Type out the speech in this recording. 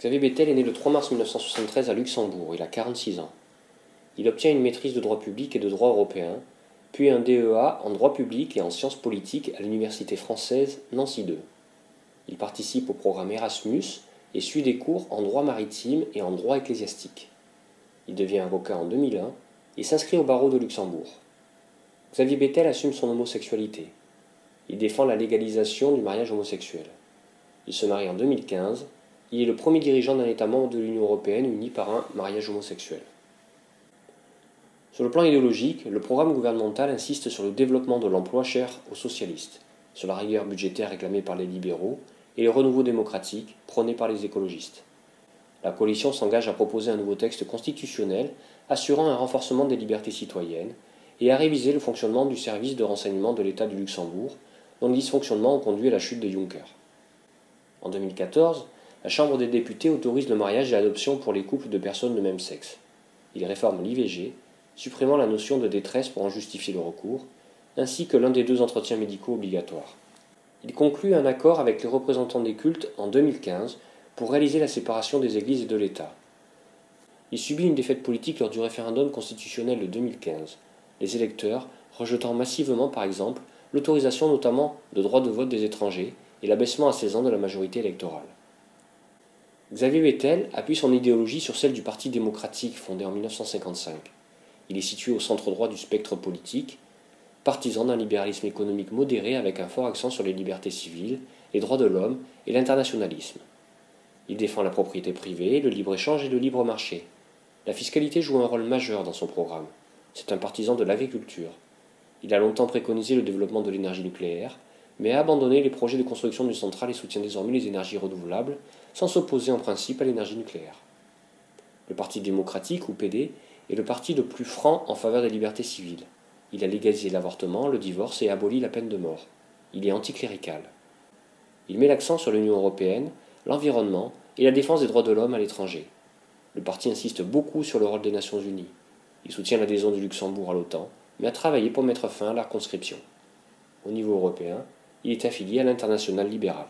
Xavier Bettel est né le 3 mars 1973 à Luxembourg, il a 46 ans. Il obtient une maîtrise de droit public et de droit européen, puis un DEA en droit public et en sciences politiques à l'université française Nancy II. Il participe au programme Erasmus et suit des cours en droit maritime et en droit ecclésiastique. Il devient avocat en 2001 et s'inscrit au barreau de Luxembourg. Xavier Bettel assume son homosexualité. Il défend la légalisation du mariage homosexuel. Il se marie en 2015. Il est le premier dirigeant d'un État membre de l'Union européenne uni par un mariage homosexuel. Sur le plan idéologique, le programme gouvernemental insiste sur le développement de l'emploi cher aux socialistes, sur la rigueur budgétaire réclamée par les libéraux et le renouveau démocratique prôné par les écologistes. La coalition s'engage à proposer un nouveau texte constitutionnel assurant un renforcement des libertés citoyennes et à réviser le fonctionnement du service de renseignement de l'État du Luxembourg, dont les dysfonctionnements ont conduit à la chute de Juncker. En 2014, la Chambre des députés autorise le mariage et l'adoption pour les couples de personnes de même sexe. Il réforme l'IVG, supprimant la notion de détresse pour en justifier le recours, ainsi que l'un des 2 entretiens médicaux obligatoires. Il conclut un accord avec les représentants des cultes en 2015 pour réaliser la séparation des églises et de l'État. Il subit une défaite politique lors du référendum constitutionnel de 2015, les électeurs rejetant massivement par exemple l'autorisation notamment de droit de vote des étrangers et l'abaissement à 16 ans de la majorité électorale. Xavier Bettel appuie son idéologie sur celle du Parti démocratique fondé en 1955. Il est situé au centre droit du spectre politique, partisan d'un libéralisme économique modéré avec un fort accent sur les libertés civiles, les droits de l'homme et l'internationalisme. Il défend la propriété privée, le libre-échange et le libre marché. La fiscalité joue un rôle majeur dans son programme. C'est un partisan de l'agriculture. Il a longtemps préconisé le développement de l'énergie nucléaire, mais a abandonné les projets de construction d'une centrale et soutient désormais les énergies renouvelables, sans s'opposer en principe à l'énergie nucléaire. Le Parti démocratique, ou PD, est le parti le plus franc en faveur des libertés civiles. Il a légalisé l'avortement, le divorce et aboli la peine de mort. Il est anticlérical. Il met l'accent sur l'Union européenne, l'environnement et la défense des droits de l'homme à l'étranger. Le parti insiste beaucoup sur le rôle des Nations Unies. Il soutient l'adhésion du Luxembourg à l'OTAN, mais a travaillé pour mettre fin à la conscription. Au niveau européen, il est affilié à l'Internationale libérale.